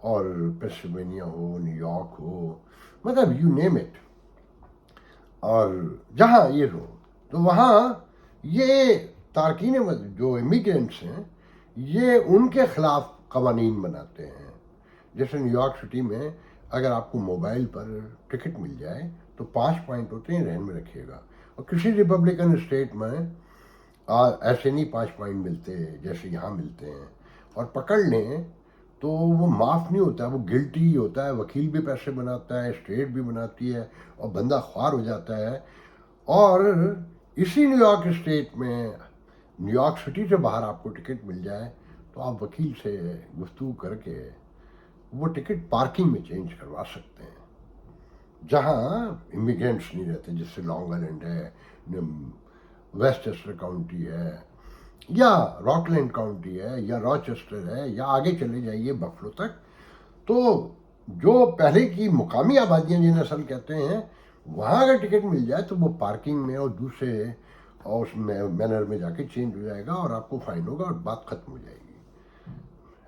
اور پینسلوینیا ہو، new York ہو، مطلب you name it, اور جہاں یہ ہو تو وہاں یہ تارکین جو امیگرینٹس ہیں یہ ان کے خلاف قوانین بناتے ہیں. جیسے نیو یارک سٹی میں اگر آپ کو موبائل پر ٹکٹ مل جائے تو 5 پوائنٹ ہوتے ہیں، ذہن میں رکھیے گا. اور کسی ریپبلکن اسٹیٹ میں ایسے نہیں 5 پوائنٹ ملتے جیسے یہاں ملتے ہیں، اور پکڑ لیں تو وہ معاف نہیں ہوتا، وہ گلٹی ہی ہوتا ہے. وکیل بھی پیسے بناتا ہے، اسٹیٹ بھی بناتی ہے، اور بندہ خوار ہو جاتا ہے. اور اسی نیو یارک اسٹیٹ میں نیو یارک سٹی سے باہر آپ کو ٹکٹ مل جائے تو آپ وکیل سے گفتگو کر کے وہ ٹکٹ پارکنگ میں چینج کروا سکتے ہیں، جہاں امیگرینٹس نہیں رہتے، جس سے لانگ آئلینڈ ہے، ویسٹچسٹر کاؤنٹی ہے، یا راکلینڈ کاؤنٹی ہے، یا راچسٹر ہے، یا آگے چلے جائیے بفلو تک. تو جو پہلے کی مقامی آبادیاں جنہیں اصل کہتے ہیں، وہاں اگر ٹکٹ مل جائے تو وہ پارکنگ میں اور دوسرے اور اس مینر میں جا کے چینج ہو جائے گا اور آپ کو فائن ہوگا اور بات ختم ہو جائے گی.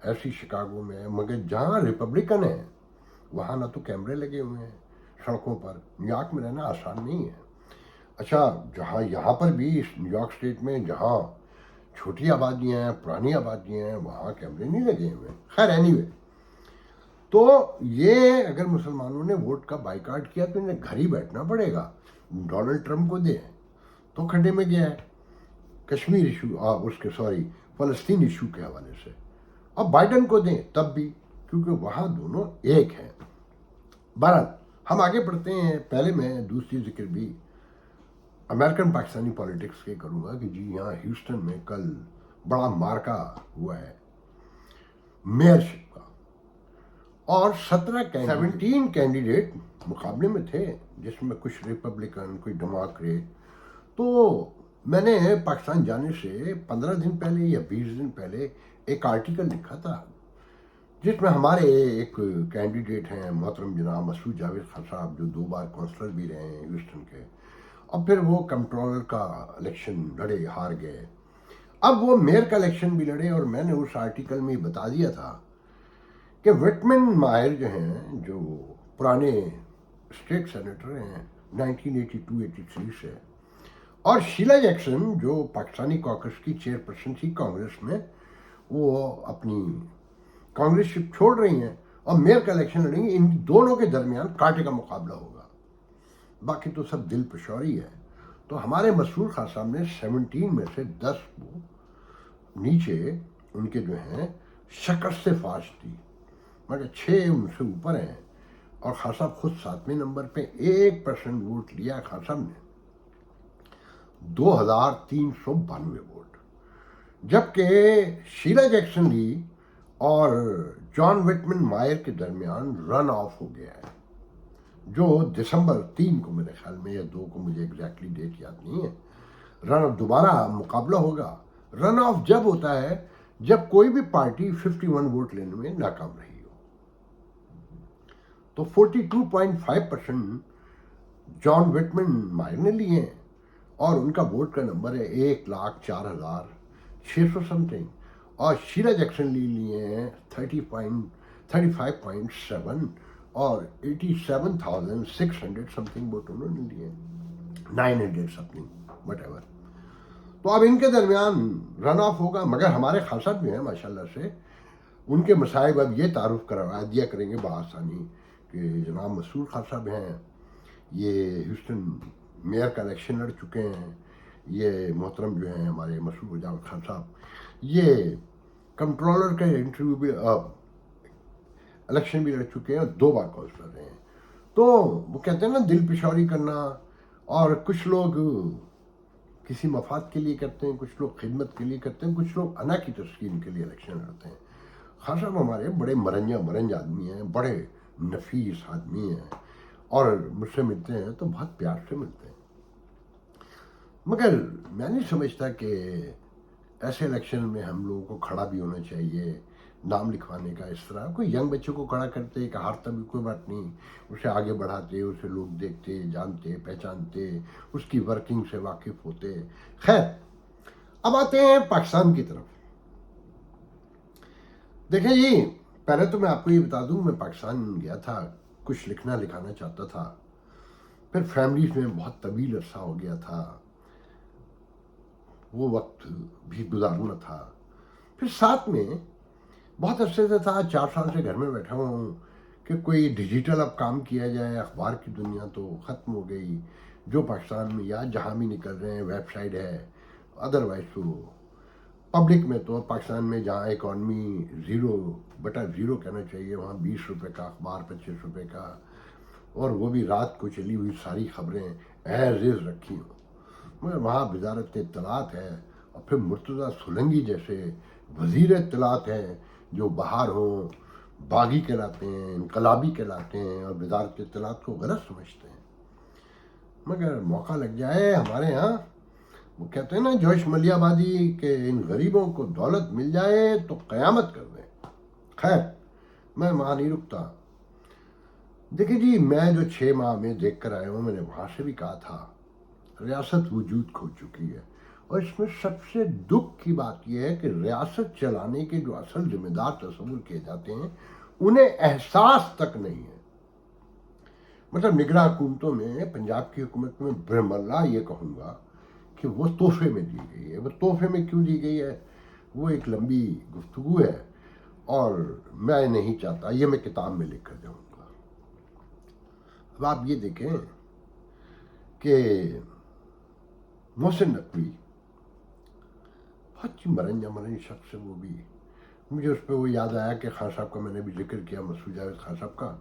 ایسی شکاگو میں. مگر جہاں ریپبلکن ہے وہاں نہ تو کیمرے لگے ہوئے ہیں سڑکوں پر. نیو یارک میں رہنا آسان نہیں ہے. اچھا، جہاں یہاں پر بھی اس نیو یارک اسٹیٹ میں جہاں چھوٹی آبادیاں ہیں، پرانی آبادیاں ہیں، وہاں کیمرے نہیں لگے ہوئے. خیر اینی وے، تو یہ اگر مسلمانوں نے ووٹ کا بائیکاٹ کیا تو انہیں گھر ہی بیٹھنا پڑے گا. ڈونلڈ ٹرمپ کو دیں تو کھڈے میں گیا ہے کشمیر ایشو، اس کے فلسطین ایشو کے حوالے سے. اب بائیڈن کو دیں تب بھی، کیونکہ وہاں دونوں ایک ہیں. بہرحال ہم آگے بڑھتے ہیں. پہلے میں دوسری ذکر بھی امریکن پاکستانی پالیٹکس کے کروں گا کہ جی یہاں ہیوسٹن میں کل بڑا مارکا ہوا ہے میئرشپ کا، اور 17 کینڈیڈیٹ مقابلے میں تھے، جس میں کچھ ریپبلکن، کچھ ڈیموکریٹ. تو میں نے پاکستان جانے سے 15 دن پہلے یا 20 دن پہلے ایک آرٹیکل لکھا تھا، جس میں ہمارے ایک کینڈیڈیٹ ہیں محترم جناب مسعود جاوید خان صاحب، جو 2 بار کونسلر بھی رہے ہیں ہیوسٹن کے، اور پھر وہ کمپٹرولر کا الیکشن لڑے، ہار گئے. اب وہ میئر کا الیکشن بھی لڑے، اور میں نے اس آرٹیکل میں بتا دیا تھا کہ وٹمن مائر جو ہیں، جو پرانے اسٹیٹ سینیٹر ہیں 1982-83 سے، اور شیلا جیکسن جو پاکستانی کاکس کی چیئرپرسن تھی کانگریس میں، وہ اپنی کانگریس شپ چھوڑ رہی ہیں اور میئر کا الیکشن لڑیں گی. ان دونوں کے درمیان کانٹے کا مقابلہ ہوگا. باقی تو سب دل پشوری ہے. تو ہمارے مسرور خان صاحب نے 17 میں سے 10 کو نیچے ان کے جو ہیں شکست سے فاش دی، مگر 6 ان سے اوپر ہیں. اور خان صاحب خود 7ویں نمبر پہ 1% ووٹ لیا خان صاحب نے، 2392 ووٹ. جبکہ شیلا جیکسن لی اور جان وٹمن مائر کے درمیان رن آف ہو گیا ہے، جو دسمبر 3 کو میرے خیال میں یا 2 کو، مجھے ایگزیکٹلی ڈیٹ یاد نہیں ہے، رن آف دوبارہ مقابلہ ہوگا. رن آف جب ہوتا ہے جب کوئی بھی پارٹی 51 ووٹ لینے میں ناکام رہی ہو. تو 42.5% جان وٹمن مائر نے لیے ہیں، اور ان کا ووٹ کا نمبر ہے 1,04,600 سم تھنگ. اور شیلا جیکسن لیے ہیں 35.7 اور 87,600 سم تھنگ ووٹ انہوں نے لیے، 900 سم تھنگ وٹ ایور. تو اب ان کے درمیان رن آف ہوگا. مگر ہمارے خان صاحب جو ہیں ماشاءاللہ سے، ان کے مصائب اب یہ تعارف کروا دیا کریں گے بآسانی کہ جناب مسعود خان صاحب ہیں، یہ ہیوسٹن میئر کا الیکشن لڑ چکے ہیں. یہ محترم جو ہیں ہمارے مسعود جاوید خان صاحب، یہ کنٹرولر کا انٹرویو بھی الیکشن بھی لڑ چکے ہیں اور 2 بار کونسلر رہے ہیں. تو وہ کہتے ہیں نا دل پشوری کرنا، اور کچھ لوگ کسی مفاد کے لیے کرتے ہیں، کچھ لوگ خدمت کے لیے کرتے ہیں، کچھ لوگ انا کی تسکین کے لیے الیکشن لڑتے ہیں. خان صاحب ہمارے بڑے مرنج آدمی ہیں، بڑے نفیس آدمی ہیں، اور مجھ سے ملتے ہیں تو بہت پیار سے ملتے ہیں. مگر میں نہیں سمجھتا کہ ایسے الیکشن میں ہم لوگوں کو کھڑا بھی ہونا چاہیے نام لکھوانے کا. اس طرح کوئی ینگ بچے کو کھڑا کرتے کہ ہارتا بھی کوئی بات نہیں، اسے آگے بڑھاتے، اسے لوگ دیکھتے، جانتے، پہچانتے، اس کی ورکنگ سے واقف ہوتے. خیر، اب آتے ہیں پاکستان کی طرف. دیکھیں جی، پہلے تو میں آپ کو یہ بتا دوں، میں پاکستان گیا تھا، کچھ لکھنا لکھانا چاہتا تھا، پھر فیملیز میں بہت طویل عرصہ ہو گیا تھا، وہ وقت بھی گزارنا تھا. پھر ساتھ میں بہت عرصے سے تھا، 4 سال سے گھر میں بیٹھا ہوا ہوں کہ کوئی ڈیجیٹل اب کام کیا جائے. اخبار کی دنیا تو ختم ہو گئی، جو پاکستان میں یا جہاں بھی نکل رہے ہیں ویب سائٹ ہے، ادروائز تو پبلک میں تو پاکستان میں جہاں اکانومی 0/0 کہنا چاہیے، وہاں 20 روپے کا اخبار، 25 روپے کا، اور وہ بھی رات کو چلی ہوئی ساری خبریں ایز از رکھی ہوں. مگر وہاں وزارت اطلاعات ہے، اور پھر مرتضیٰ سولنگی جیسے وزیر اطلاعات ہیں جو باہر ہوں، باغی کہلاتے ہیں، انقلابی کہلاتے ہیں، اور وزارت اطلاعات کو غلط سمجھتے ہیں. مگر موقع لگ جائے ہمارے ہاں، وہ کہتے ہیں نا جوش ملیح آبادی کہ ان غریبوں کو دولت مل جائے تو قیامت کر دیں. خیر، میں وہاں نہیں رکتا. دیکھیں جی، میں جو 6 ماہ میں دیکھ کر آیا ہوں، میں نے وہاں سے بھی کہا تھا ریاست وجود کھو چکی ہے. اور اس میں سب سے دکھ کی بات یہ ہے کہ ریاست چلانے کے جو اصل ذمہ دار تصور کیے جاتے ہیں انہیں احساس تک نہیں ہے. مطلب نگراں حکومتوں میں، پنجاب کی حکومت میں برہم اللہ یہ کہوں گا کہ وہ تحفے میں دی گئی ہے. وہ تحفے میں کیوں دی گئی ہے، وہ ایک لمبی گفتگو ہے، اور میں نہیں چاہتا، یہ میں کتاب میں لکھ کر جاؤں گا. اب آپ یہ دیکھیں کہ محسن نقوی بہت ہی مرن شخص ہے. وہ بھی مجھے اس پہ وہ یاد آیا کہ خان صاحب کا میں نے بھی ذکر کیا، مسعود جاوید خان صاحب کا،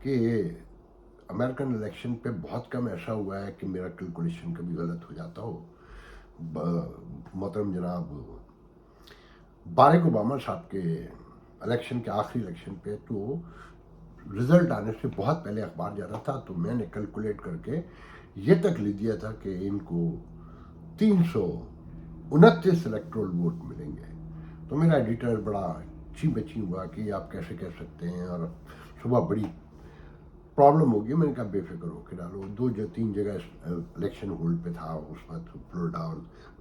کہ امریکن الیکشن پہ بہت کم ایسا ہوا ہے کہ میرا کیلکولیشن کبھی غلط ہو جاتا ہو. محترم جناب باراک اوباما صاحب کے الیکشن کے آخری الیکشن پہ تو رزلٹ آنے سے بہت پہلے اخبار جا رہا تھا، تو میں نے کیلکولیٹ کر کے یہ تک لکھ دیا تھا کہ ان کو 329 الیکٹرول ووٹ ملیں گے. تو میرا ایڈیٹر بڑا بچی ہوا کہ آپ کیسے کہہ سکتے ہیں، اور صبح بڑی پرابلم ہوگی. میں نے کہا بے فکر ہو کے ڈالو، 2-3 جگہ الیکشن ہولڈ پہ تھا اس وقت، فلوریڈا اور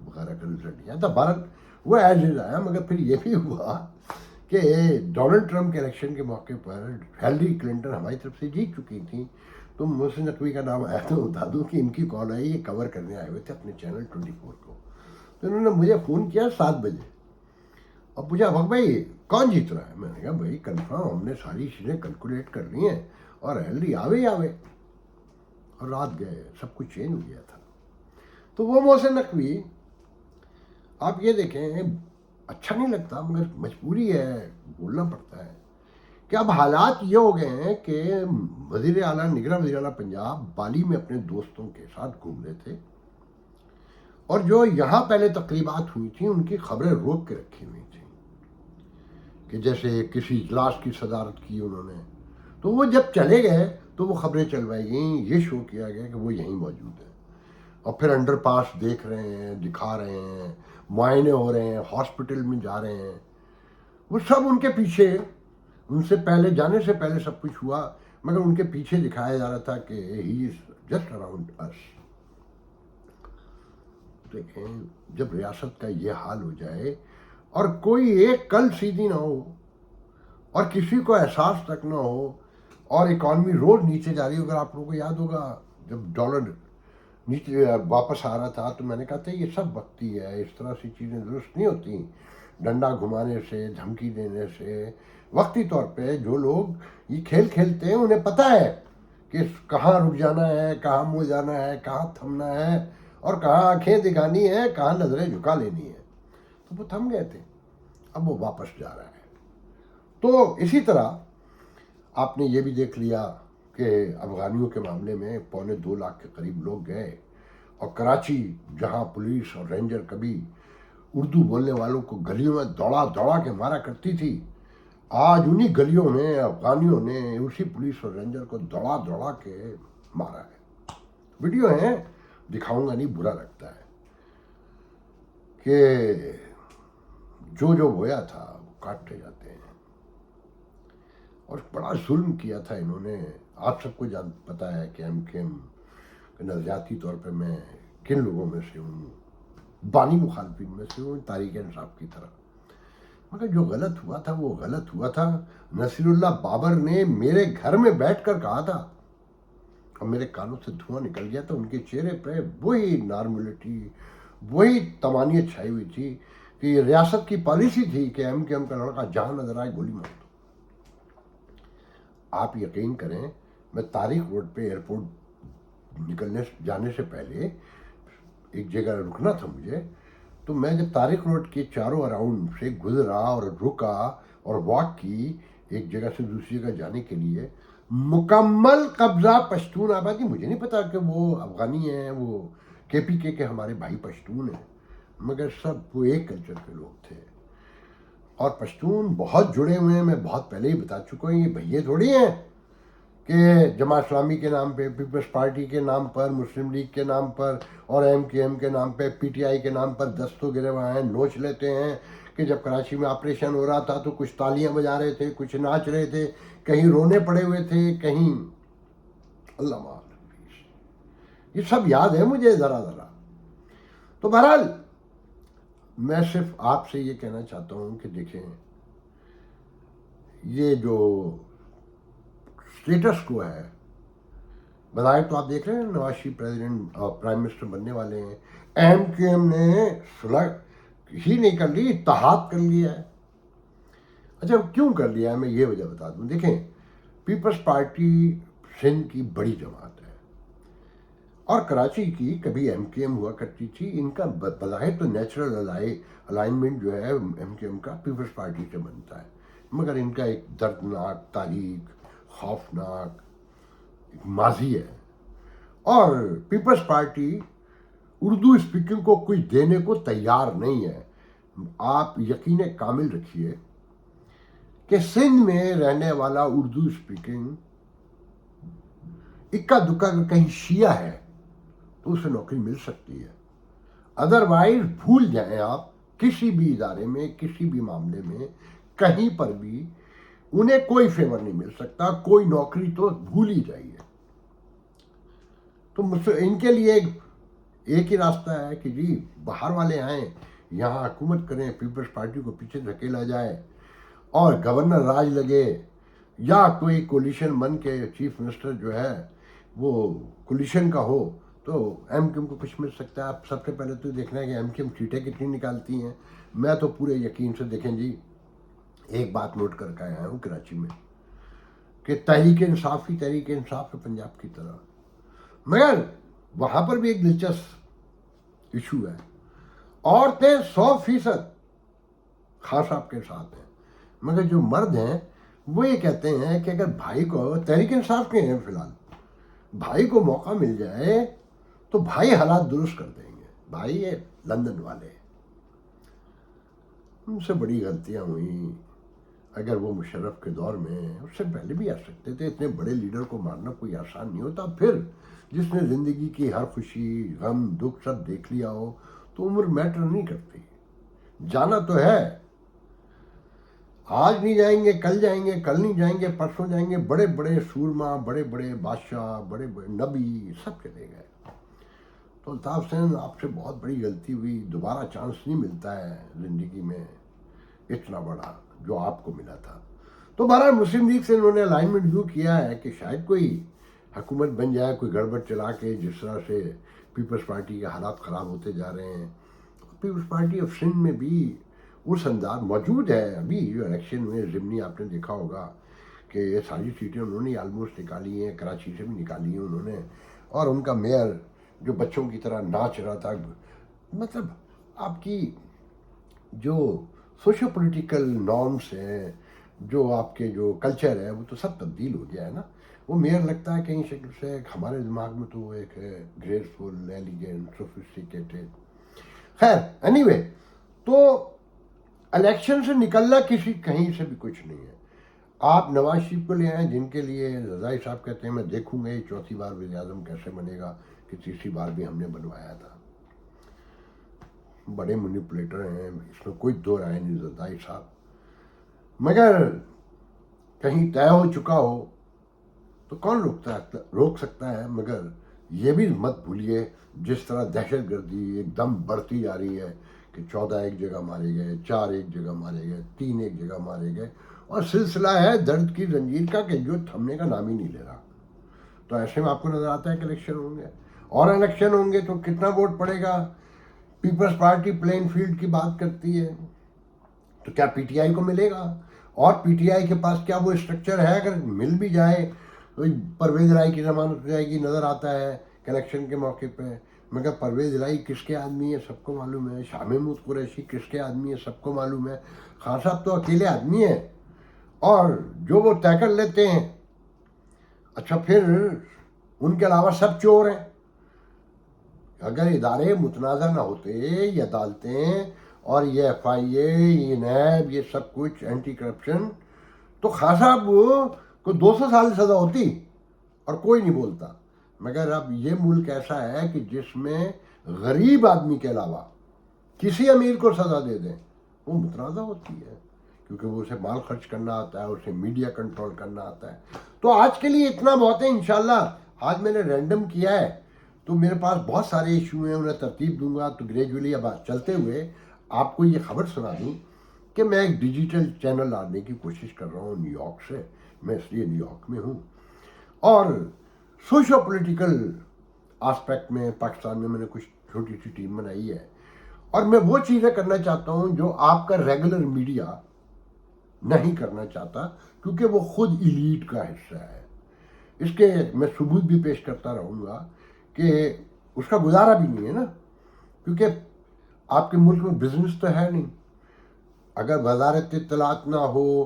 وغیرہ کا رزلٹ کیا تھا. بھارت وہ ایز از آیا. مگر پھر یہ بھی ہوا کہ ڈونلڈ ٹرمپ کے الیکشن کے موقع پر ہیلری کلنٹن ہماری طرف سے جیت چکی تھیں. تو محسن نقوی کا نام آیا تو بتا دوں کہ ان کی کال آئی، یہ کور کرنے آئے ہوئے تھے اپنے چینل 24 کو. تو انہوں نے مجھے فون کیا 7 بجے اور پوچھا وقت بھائی کون جیت رہا ہے. میں نے کہا بھائی کنفرم، ہم نے ساری چیزیں کیلکولیٹ کر لی ہیں، اور ہیلری آوے. اور رات گئے، سب کچھ چینج ہو گیا تھا. تو وہ محسن نقوی، آپ یہ دیکھیں، اچھا نہیں لگتا مگر مجبوری ہے، بولنا پڑتا ہے کہ اب حالات یہ ہو گئے ہیں کہ وزیر اعلیٰ، نگراں وزیر اعلیٰ پنجاب بالی میں اپنے دوستوں کے ساتھ گھوم رہے تھے، اور جو یہاں پہلے تقریبات ہوئی تھیں ان کی خبریں روک کے رکھی ہوئی تھیں، کہ جیسے کسی اجلاس کی صدارت کی انہوں نے، تو وہ جب چلے گئے تو وہ خبریں چلوائی گئیں، یہ شو کیا گیا کہ وہ یہیں موجود ہیں. اور پھر انڈر پاس دیکھ رہے ہیں، دکھا رہے ہیں، معائنے ہو رہے ہیں، ہاسپٹل میں جا رہے ہیں. وہ سب ان کے پیچھے، ان سے پہلے جانے سے پہلے سب کچھ ہوا، مگر ان کے پیچھے دکھایا جا رہا تھا کہ ہی از جسٹ اراؤنڈ اس. دیکھیں، جب ریاست کا یہ حال ہو جائے اور کوئی ایک کل سیدھی نہ ہو اور کسی کو احساس تک نہ ہو، اور اکانومی روز نیچے جا رہی ہو. اگر آپ لوگوں کو یاد ہوگا جب ڈالر نیچے واپس آ رہا تھا تو میں نے کہا تھا یہ سب وقتی ہے، اس طرح سی چیزیں درست نہیں ہوتی. ڈنڈا گھمانے سے، دھمکی دینے سے، وقتی طور پہ جو لوگ یہ کھیل کھیلتے ہیں انہیں پتہ ہے کہ کہاں رک جانا ہے، کہاں منہ جانا ہے، کہاں تھمنا ہے، اور کہاں آنکھیں دکھانی ہے، کہاں نظریں جھکا لینی ہے. تو وہ تھم گئے تھے، اب وہ واپس جا رہا ہے. تو اسی طرح آپ نے یہ بھی دیکھ لیا کہ افغانیوں کے معاملے میں 2.25 لاکھ کے قریب لوگ گئے، اور کراچی جہاں پولیس اور رینجر کبھی اردو بولنے والوں کو گلیوں میں دوڑا دوڑا کے مارا کرتی تھی، آج انہی گلیوں میں افغانیوں نے اسی پولیس اور رینجر کو دوڑا دوڑا کے مارا ہے. ویڈیو ہیں، دکھاؤں گا نہیں، برا لگتا ہے کہ جو بویا تھا وہ کاٹتے جاتے ہیں. اور بڑا ظلم کیا تھا انہوں نے. آپ سب کو پتہ ہے کہ نظریاتی طور پہ میں کن لوگوں میں سے ہوں، بانی مخالفین میں سے ہوں، تحریک انصاف کی طرح. مگر جو غلط ہوا تھا وہ غلط ہوا تھا. نصیراللہ بابر نے میرے گھر میں بیٹھ کر کہا تھا اور میرے کانوں سے دھواں نکل گیا تھا. ان کے چہرے پہ وہی نارملٹی, وہی طمانیت چھائی ہوئی تھی کہ یہ ریاست کی پالیسی تھی کہ ایم کیو ایم کا لڑکا جہاں نظر آئے گولی مار دو. آپ یقین کریں, میں تاریخ روڈ پہ ایئرپورٹ جانے سے پہلے ایک جگہ رکنا تھا مجھے, تو میں جب تاریخ روڈ کے چاروں اراؤنڈ سے گزرا اور رکا اور واک کی ایک جگہ سے دوسری جگہ جانے کے لیے, مکمل قبضہ پشتون آبادی. مجھے نہیں پتا کہ وہ افغانی ہیں, وہ کے پی کے ہمارے بھائی پشتون ہیں, مگر سب وہ ایک کلچر کے لوگ تھے. اور پشتون بہت جڑے ہوئے ہیں, میں بہت پہلے ہی بتا چکا ہوں. یہ بھئیے تھوڑی ہیں کہ جماعت اسلامی کے نام پہ, پیپلز پارٹی کے نام پر, مسلم لیگ کے نام پر اور ایم کیو ایم کے نام پہ, پی ٹی آئی کے نام پر دستوں گرے ہوئے ہیں, نوچ لیتے ہیں کہ جب کراچی میں آپریشن ہو رہا تھا تو کچھ تالیاں بجا رہے تھے, کچھ ناچ رہے تھے, کہیں رونے پڑے ہوئے تھے, کہیں اللہ معاف. یہ سب یاد ہے مجھے ذرا ذرا. تو بہرحال میں صرف آپ سے یہ کہنا چاہتا ہوں کہ دیکھیں, یہ جو اسٹیٹس کو ہے, بظاہر تو آپ دیکھ رہے ہیں نواز شریف پریزیڈنٹ اور پرائم منسٹر بننے والے ہیں, ایم کیو ایم نے صلح ہی نہیں کر لی, اتحاد کر لیا ہے. اچھا کیوں کر لیا ہے, میں یہ وجہ بتا دوں. دیکھیں, پیپلز پارٹی سندھ کی بڑی جماعت ہے اور کراچی کی کبھی ایم کیو ایم ہوا کرتی تھی. ان کا بظاہر تو نیچرل الائنمنٹ جو ہے ایم کیو ایم کا پیپلز پارٹی سے بنتا ہے, مگر ان کا ایک دردناک تاریخ, خوفناک ماضی ہے. اور پیپلز پارٹی اردو اسپیکنگ کو کوئی دینے کو تیار نہیں ہے. آپ یقین کامل رکھیے کہ سندھ میں رہنے والا اردو اسپیکنگ اکا دکا کہیں شیعہ ہے تو اسے نوکری مل سکتی ہے, ادروائز بھول جائیں آپ. کسی بھی ادارے میں, کسی بھی معاملے میں, کہیں پر بھی انہیں کوئی فیور نہیں مل سکتا, کوئی نوکری تو بھول ہی جائیے. تو ان کے لیے ایک ہی راستہ ہے کہ جی باہر والے آئیں, یہاں حکومت کریں, پیپلز پارٹی کو پیچھے دھکیلا جائے اور گورنر راج لگے, یا کوئی کولیشن بن کے چیف منسٹر جو ہے وہ کولیشن کا ہو تو ایم کیو ایم کو کچھ مل سکتا ہے. آپ سب سے پہلے تو دیکھنا ہے کہ ایم کیو ایم سیٹیں کتنی نکالتی ہیں. میں تو پورے یقین سے دیکھیں جی ایک بات نوٹ کر کے آیا ہوں کراچی میں کہ تحریک انصاف ہے پنجاب کی طرح, مگر وہاں پر بھی ایک دلچسپ ایشو ہے. عورتیں 100% خان صاحب کے ساتھ ہیں, مگر جو مرد ہیں وہ یہ کہتے ہیں کہ اگر بھائی کو, تحریک انصاف کے ہیں فی الحال, بھائی کو موقع مل جائے تو بھائی حالات درست کر دیں گے. بھائی یہ لندن والے, ان سے بڑی غلطیاں ہوئیں. اگر وہ مشرف کے دور میں, اس سے پہلے بھی آ سکتے تھے, اتنے بڑے لیڈر کو مارنا کوئی آسان نہیں ہوتا. پھر جس نے زندگی کی ہر خوشی, غم, دکھ سب دیکھ لیا ہو تو عمر میٹر نہیں کرتی. جانا تو ہے, آج نہیں جائیں گے, کل جائیں گے, کل نہیں جائیں گے, پرسوں جائیں گے. بڑے بڑے سورما, بڑے بڑے بادشاہ, بڑے بڑے نبی سب چلے گئے. تو الطاف حسین آپ سے بہت بڑی غلطی ہوئی, دوبارہ چانس نہیں ملتا ہے زندگی میں اتنا بڑا جو آپ کو ملا تھا. تو بہرحال مسلم لیگ سے انہوں نے الائنمنٹ یوں کیا ہے کہ شاید کوئی حکومت بن جائے, کوئی گڑبڑ چلا کے, جس طرح سے پیپلز پارٹی کے حالات خراب ہوتے جا رہے ہیں. پیپلز پارٹی آف سندھ میں بھی اس انداز موجود ہے. ابھی جو الیکشن میں ضمنی آپ نے دیکھا ہوگا کہ یہ ساری سیٹیں انہوں نے آلموسٹ نکالی ہیں, کراچی سے بھی نکالی ہیں انہوں نے, اور ان کا میئر جو بچوں کی طرح ناچ رہا تھا. مطلب آپ کی جو سوشو پولیٹیکل نارمس ہیں, جو آپ کے جو کلچر ہے, وہ تو سب تبدیل ہو گیا ہے نا. وہ میئر لگتا ہے کہیں شکل سے ہمارے دماغ میں تو وہ ایک ہے گریسفل, ایلیگنٹ, سوفسٹیکیٹڈ. خیر اینی وے, تو الیکشن سے نکلنا کسی کہیں سے بھی کچھ نہیں ہے. آپ نواز شریف کو لے آئیں, جن کے لیے رضائی صاحب کہتے ہیں میں دیکھوں گا یہ چوتھی بار وزیر اعظم کیسے بنے گا, کہ تیسری بار بھی ہم نے بنوایا تھا. بڑے مینیپولیٹر ہیں, اس میں کوئی دو رائے نہیں رضائی صاحب, مگر کہیں طے ہو چکا ہو تو کون روک سکتا ہے. مگر یہ بھی مت بھولیے جس طرح دہشت گردی ایک دم بڑھتی جا رہی ہے, کہ 14 ایک جگہ مارے گئے، 4 ایک جگہ مارے گئے، 3 ایک جگہ مارے گئے، اور سلسلہ ہے درد کی زنجیر کا کہ جو تھمنے کا نام ہی نہیں لے رہا. تو ایسے میں آپ کو نظر آتا ہے کہ الیکشن ہوں گے، اور الیکشن ہوں گے تو کتنا ووٹ پڑے گا. پیپلز پارٹی پلین فیلڈ کی بات کرتی ہے، تو کیا پی ٹی آئی کو ملے گا؟ اور پی ٹی آئی کے پاس کیا وہ اسٹرکچر ہے؟ اگر مل بھی جائے تو پرویز رائی کی ضمانت ہو جائے گی. نظر آتا ہے کہ الیکشن کے موقع پہ مگر پرویز رائی کس کے آدمی ہے سب کو معلوم ہے، شاہ محمود قریشی کس کے آدمی ہے سب کو معلوم ہے. خان صاحب تو اکیلے آدمی ہیں اور جو وہ طے کر لیتے ہیں. اچھا پھر ان کے علاوہ سب چور ہیں. اگر ادارے متنازع نہ ہوتے، یہ عدالتیں اور یہ ایف آئی اے، یہ نیب، یہ سب کچھ اینٹی کرپشن، تو خان صاحب کو 200 سال سزا ہوتی اور کوئی نہیں بولتا. مگر اب یہ ملک ایسا ہے کہ جس میں غریب آدمی کے علاوہ کسی امیر کو سزا دے دیں وہ متنازع ہوتی ہے، کیونکہ وہ اسے مال خرچ کرنا آتا ہے، اسے میڈیا کنٹرول کرنا آتا ہے. تو آج کے لیے اتنا بہت ہے. انشاءاللہ آج میں نے رینڈم کیا ہے تو میرے پاس بہت سارے ایشو ہیں، انہیں ترتیب دوں گا. تو گریجولی اب چلتے ہوئے آپ کو یہ خبر سنا دوں کہ میں ایک ڈیجیٹل چینل لانے کی کوشش کر رہا ہوں نیو یارک سے. میں اس لیے نیو یارک میں ہوں، اور سوشو پولیٹیکل آسپیکٹ میں پاکستان میں نے کچھ چھوٹی سی ٹیم بنائی ہے، اور میں وہ چیزیں کرنا چاہتا ہوں جو آپ کا ریگولر میڈیا نہیں کرنا چاہتا، کیونکہ وہ خود ایلیٹ کا حصہ ہے. اس کے میں ثبوت بھی پیش کرتا رہوں گا کہ اس کا گزارا بھی نہیں ہے نا، کیونکہ آپ کے ملک میں بزنس تو ہے نہیں. اگر وزارت اطلاعات نہ ہو،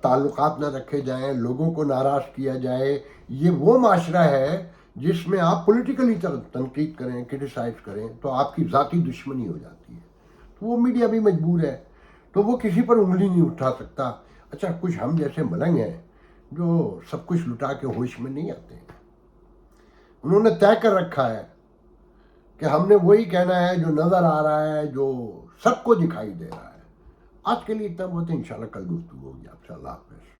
تعلقات نہ رکھے جائیں، لوگوں کو ناراض کیا جائے، یہ وہ معاشرہ ہے جس میں آپ پولیٹیکلی تنقید کریں، کرٹیسائز کریں تو آپ کی ذاتی دشمنی ہو جاتی ہے. تو وہ میڈیا بھی مجبور ہے، تو وہ کسی پر انگلی نہیں اٹھا سکتا. اچھا کچھ ہم جیسے ملنگ ہیں جو سب کچھ لٹا کے ہوش میں نہیں آتے، انہوں نے طے کر رکھا ہے کہ ہم نے وہی کہنا ہے جو نظر آ رہا ہے، جو سب کو دکھائی دے رہا ہے. آج کے لیے اتنا بہت ہے، انشاءاللہ کل گفتگو ہوگی آپ سے. اللہ حافظ.